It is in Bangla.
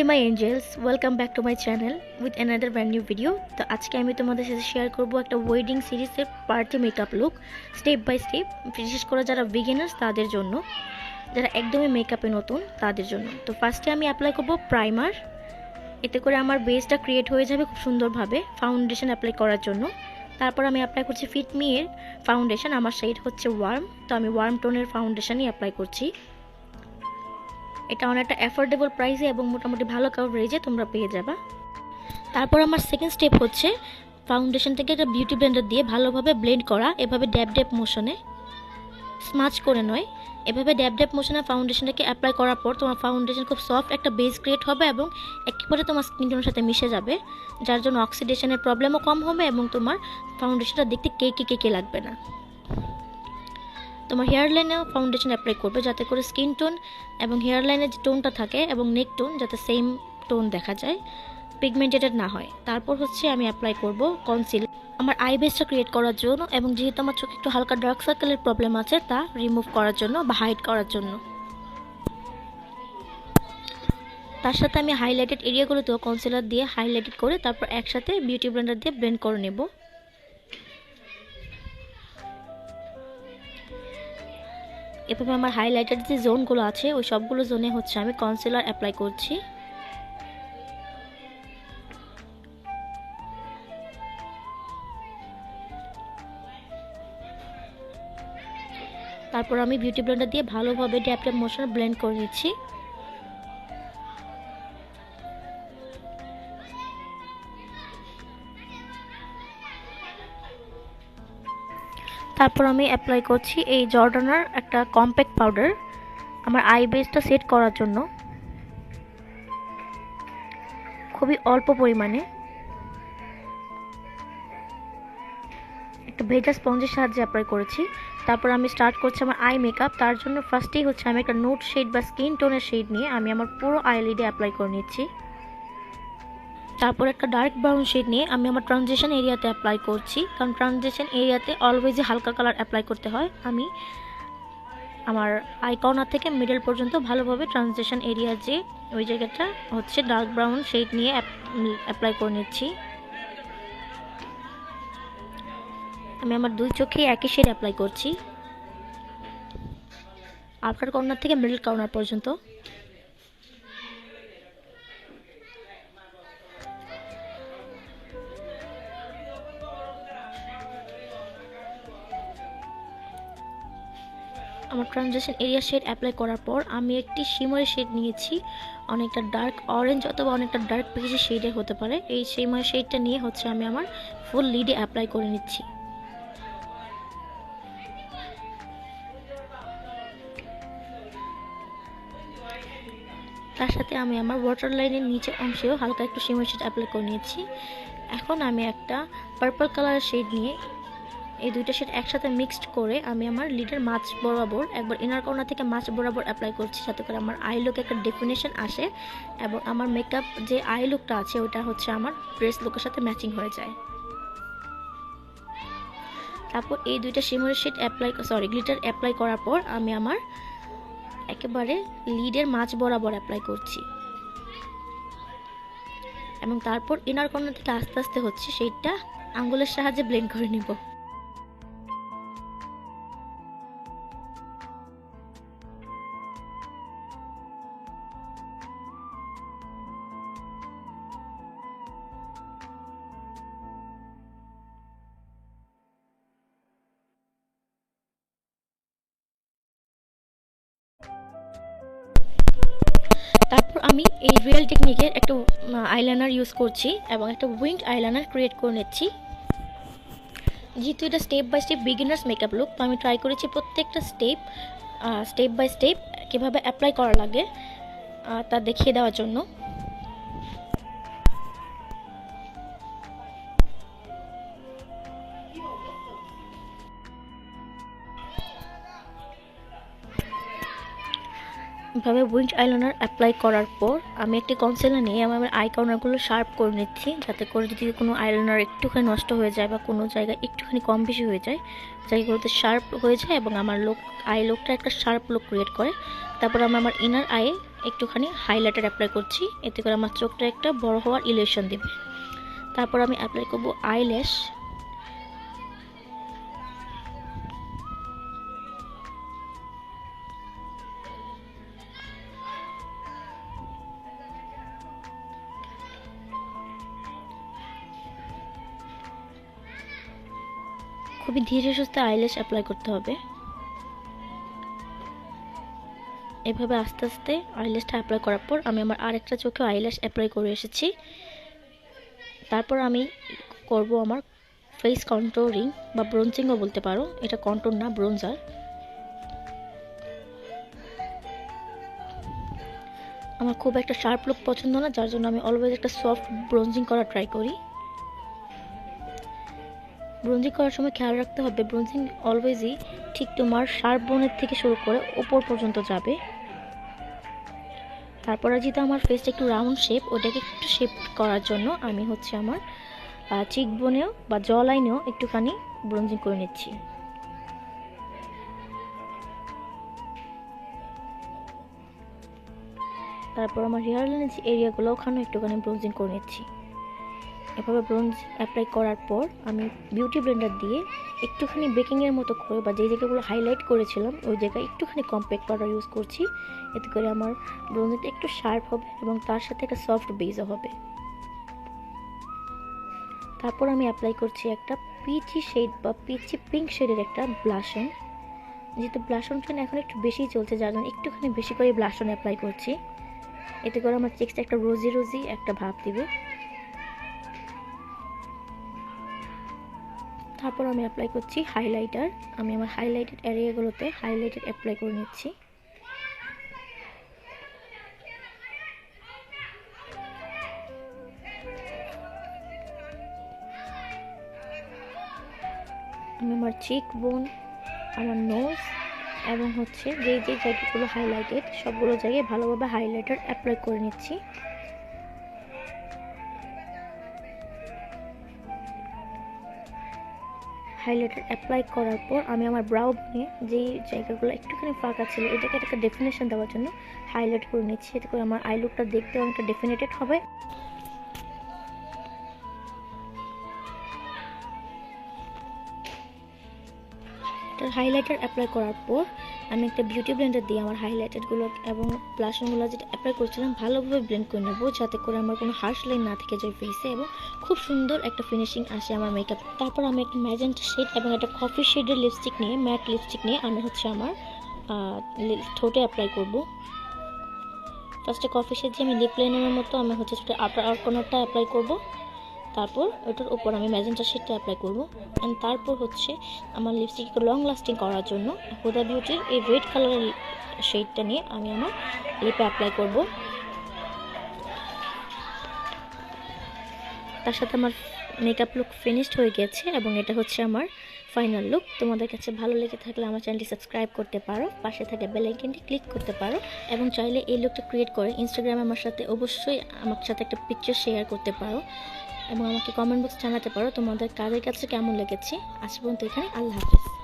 My angels, welcome back to my channel with another brand new video. তো আজকে আমি তোমাদের সাথে শেয়ার করব একটা ওয়েডিং সিরিজের party makeup look step by step, বিশেষ করে যারা বিগিনার্স তাদের জন্য, যারা একদমই মেকআপে নতুন তাদের জন্য। তো ফার্স্টে আমি অ্যাপ্লাই করব প্রাইমার, এতে করে আমার বেসটা ক্রিয়েট হয়ে যাবে খুব সুন্দরভাবে ফাউন্ডেশন অ্যাপ্লাই করার জন্য। তারপর আমি অ্যাপ্লাই করছি ফিট মি এর ফাউন্ডেশন, আমার শেড হচ্ছে ওয়ার্ম, তো আমি ওয়ার্ম টোনের ফাউন্ডেশনই অ্যাপ্লাই করছি। এটা অনেকটা অ্যাফোর্ডেবল প্রাইসে এবং মোটামুটি ভালো কভারেজে তোমরা পেয়ে যাবা। তারপর আমার সেকেন্ড স্টেপ হচ্ছে ফাউন্ডেশন থেকে একটা বিউটি ব্লেন্ডার দিয়ে ভালোভাবে ব্লেন্ড করা, এভাবে ড্যাব ড্যাব মোশনে, স্মাচ করে নয়, এভাবে ড্যাব ড্যাব মোশনে ফাউন্ডেশনটাকে অ্যাপ্লাই করার পর তোমার ফাউন্ডেশন খুব সফট একটা বেস ক্রিয়েট হবে এবং একেবারে তোমার স্কিন টোনের সাথে মিশে যাবে, যার জন্য অক্সিডেশনের প্রবলেমও কম হবে এবং তোমার ফাউন্ডেশনটা দেখতে কেকে লাগবে না। তোমার হেয়ার লাইনেও ফাউন্ডেশন অ্যাপ্লাই করবে যাতে করে স্কিন টোন এবং হেয়ার লাইনের যে টোনটা থাকে এবং নেক টোন যাতে সেম টোন দেখা যায়, পিগমেন্টেড না হয়। তারপর হচ্ছে আমি অ্যাপ্লাই করব কনসিলার আমার আই বেসটা ক্রিয়েট করার জন্য, এবং যেহেতু আমার চোখে একটু হালকা ডার্ক সার্কেলের প্রবলেম আছে তা রিমুভ করার জন্য বা হাইড করার জন্য। তার সাথে আমি হাইলাইটেড এরিয়াগুলোতেও কনসিলার দিয়ে হাইলাইটেড করে তারপর একসাথে বিউটি ব্লেন্ডার দিয়ে ব্লেন্ড করে নেব। এভাবে আমার হাইলাইটেড যে জোনগুলো আছে ওই সবগুলো জোনে হচ্ছে আমি কনসিলার অ্যাপ্লাই করছি। তারপর আমি বিউটি ব্লেন্ডার দিয়ে ভালোভাবে ড্যাব ড্যাব মোশনে ব্লেন্ড করে নিচ্ছি। তারপর আমি অ্যাপ্লাই করছি এই জর্ডানার একটা কম্প্যাক্ট পাউডার আমার আই বেসটা সেট করার জন্য, খুবই অল্প পরিমাণে একটা ভেজা স্পঞ্জের সাহায্যে অ্যাপ্লাই করেছি। তারপর আমি স্টার্ট করছি আমার আই মেকআপ। তার জন্য ফার্স্টেই হচ্ছে আমি একটা নোট শেড বা স্কিন টোনের শেড নিয়ে আমি আমার পুরো আইলিডে অ্যাপ্লাই করে নিচ্ছি। তারপর একটা ডার্ক ব্রাউন শেড নিয়ে আমি আমার ট্রানজিশন এরিয়াতে অ্যাপ্লাই করছি, কারণ ট্রানজিশন এরিয়াতে অলওয়েজই হালকা কালার অ্যাপ্লাই করতে হয়। আমি আমার আই কর্নার থেকে মিডল পর্যন্ত ভালোভাবে ট্রানজিশন এরিয়া যে ওই জায়গাটা হচ্ছে ডার্ক ব্রাউন শেড নিয়ে অ্যাপ্লাই করে নিচ্ছি। আমি আমার দুই চোখে একই শেড অ্যাপ্লাই করছি, আউটার কর্নার থেকে মিডল কর্নার পর্যন্ত। আমার ট্রানজিশন এরিয়া শেড অ্যাপ্লাই করার পর আমি একটি শিমরি শেড নিয়েছি, অনেকটা ডার্ক অরেঞ্জ অথবা অনেকটা ডার্ক পিচি শেডে হতে পারে। এই শিমরি শেডটা নিয়ে হচ্ছে আমি আমার ফুল লিডে অ্যাপ্লাই করে নিচ্ছি। তার সাথে আমি আমার ওয়াটার লাইনের নিচে অংশেও হালকা একটু শিমরি শেড অ্যাপ্লাই করে নিয়েছি। এখন আমি একটা পার্পল কালারের শেড নিয়ে এই দুইটা শেড একসাথে মিক্সড করে আমি আমার লিডের মাঝ বরাবর একবার ইনার কর্নার থেকে মাঝ বরাবর অ্যাপ্লাই করছি, যাতে করে আমার আই লুকে একটা ডেফিনেশন আসে এবং আমার মেকআপ যে আই লুকটা আছে ওটা হচ্ছে আমার ড্রেস লুকের সাথে ম্যাচিং হয়ে যায়। তারপর এই দুইটা শিমরি শেড গ্লিটার অ্যাপ্লাই করার পর আমি আমার একেবারে লিডের মাঝ বরাবর অ্যাপ্লাই করছি এবং তারপর ইনার কর্নার থেকে আস্তে আস্তে হচ্ছে শেডটা আঙ্গুলের সাহায্যে ব্লেন্ড করে নিব। তারপর আমি এই রিয়েল টেকনিকের একটা আইলাইনার ইউজ করছি এবং একটা উইংড আইলাইনার ক্রিয়েট করে নিচ্ছি। যেহেতু এটা step by step beginners makeup look, তো আমি ট্রাই করেছি প্রত্যেকটা স্টেপ বাই স্টেপ কীভাবে অ্যাপ্লাই করা লাগে তা দেখিয়ে দেওয়ার জন্য। এভাবে উইংড আইলাইনার অ্যাপ্লাই করার পর আমি একটি কনসিলার নিয়ে আমার আই কর্নারগুলো শার্প করে নিচ্ছি, যাতে করে যদি কোনো আইলাইনার একটুখানি নষ্ট হয়ে যায় বা কোনো জায়গায় একটুখানি কম বেশি হয়ে যায়, জায়গাগুলোতে শার্প হয়ে যায় এবং আমার আই লুকটা একটা শার্প লুক ক্রিয়েট করে। তারপর আমি আমার ইনার আইয়ে একটুখানি হাইলাইটার অ্যাপ্লাই করছি, এতে করে আমার চোখটা একটা বড় হওয়ার ইলিউশন দেবে। তারপর আমি অ্যাপ্লাই করব আইল্যাশ। খুবই ধীরে সুস্থে আইল্যাশ অ্যাপ্লাই করতে হবে। এভাবে আস্তে আস্তে আইল্যাশটা অ্যাপ্লাই করার পর আমি আমার আরেকটা চোখে আইল্যাশ অ্যাপ্লাই করে এসেছি। তারপর আমি করব আমার ফেস কন্ট্রোলিং বা ব্রোঞ্জিংও বলতে পারো, এটা কন্ট্রোল না, ব্রোঞ্জার। আমার খুব একটা শার্প লুক পছন্দ না, যার জন্য আমি অলওয়েজ একটা সফট ব্রোঞ্জিং করার ট্রাই করি। ব্রোঞ্জিং করার সময় খেয়াল রাখতে হবে ব্রোঞ্জিং অলওয়েজই ঠিক তোমার শার্প বোনের থেকে শুরু করে উপর পর্যন্ত যাবে। তারপরে যেহেতু আমার ফেসটা একটু রাউন্ড শেপ, ওটাকে একটু শেপ করার জন্য আমি হচ্ছে আমার চিক বোনেও বা জ লাইনেও একটুখানি ব্রোঞ্জিং করে নিচ্ছি। তারপর আমার হেয়ার লাইনের যে এরিয়াগুলো ওখানেও একটুখানি ব্রোঞ্জিং করে নিচ্ছি। এভাবে ব্রোঞ্জ অ্যাপ্লাই করার পর আমি বিউটি ব্লেন্ডার দিয়ে একটুখানি বেকিংয়ের মতো করে বা যে জায়গাগুলো হাইলাইট করেছিলাম ওই জায়গায় একটুখানি কম্প্যাক্ট পাউডার ইউজ করছি, এতে করে আমার ব্রোঞ্জটা একটু শার্প হবে এবং তার সাথে একটা সফট বেজও হবে। তারপর আমি অ্যাপ্লাই করছি একটা পিচি শেড বা পিচি পিঙ্ক শেডের একটা ব্লাশন। যেহেতু ব্লাশনটা এখন একটু বেশি চলছে, যার জন্য একটুখানি বেশি করে ব্লাশন অ্যাপ্লাই করছি, এতে করে আমার চিক্সটা একটা রোজি রোজি একটা ভাব দিবে। তারপর আমি অ্যাপ্লাই করছি হাইলাইটার। আমি আমার হাইলাইটেড এরিয়াগুলোতে হাইলাইটার অ্যাপ্লাই করে নিচ্ছি। আমি আমার চিক বোন, আমার নোজ এবং হচ্ছে যে যে জায়গাগুলো হাইলাইটেড সবগুলো জায়গায় ভালোভাবে হাইলাইটার অ্যাপ্লাই করে নিচ্ছি। হাইলাইটার অ্যাপ্লাই করার পর আমি আমার ব্রাউ বনে যে জায়গাগুলো একটুখানি ফাঁকা ছিল এটাকে একটা ডেফিনেশন দেওয়ার জন্য হাইলাইট করে নিচ্ছি, এতে করে আমার আই লুকটা দেখতে অনেকটা ডেফিনেটেড হবে। হাইলাইটার অ্যাপ্লাই করার পর আমি একটা বিউটি ব্লেন্ডার দিয়ে আমার হাইলাইটারগুলো এবং ব্লাশনগুলো যেটা অ্যাপ্লাই করছিলাম ভালোভাবে ব্লেন্ড করে নেবো, যাতে করে আমার কোনো হার্শ লাইন না থেকে যায় ফেসে এবং খুব সুন্দর একটা ফিনিশিং আসে আমার মেকআপ। তারপর আমি একটা ম্যাজেন্টা শেড এবং একটা কফি শেডের লিপস্টিক নিয়ে, ম্যাট লিপস্টিক নিয়ে আমি হচ্ছে আমার ঠোঁটে অ্যাপ্লাই করব। ফার্স্টে কফি শেড দিয়ে আমি লিপ লাইনারের মতো আমি হচ্ছে আপার কর্নারটা অ্যাপ্লাই করব। তারপর ওটার উপর আমি ম্যাজেন্টা শেডটা অ্যাপ্লাই করব। অ্যান্ড তারপর হচ্ছে আমার লিপস্টিককে লং লাস্টিং করার জন্য হুদা বিউটির এই রেড কালারের শেডটা নিয়ে আমি আমার লিপে অ্যাপ্লাই করব। তার সাথে আমার মেকআপ লুক ফিনিশড হয়ে গেছে এবং এটা হচ্ছে আমার ফাইনাল লুক। তোমাদের কাছে ভালো লেগে থাকলে আমার চ্যানেলটি সাবস্ক্রাইব করতে পারো, পাশে থাকা বেল আইকনটি ক্লিক করতে পারো এবং চাইলে এই লুকটা ক্রিয়েট করে ইনস্টাগ্রামে আমার সাথে অবশ্যই আমার সাথে একটা পিকচার শেয়ার করতে পারো এবং আমাকে কমেন্ট বক্স জানাতে পারো তোমাদের কাদের কাছে কেমন লেগেছে। আজ পর্যন্ত এখানে, আল্লাহ হাফেজ।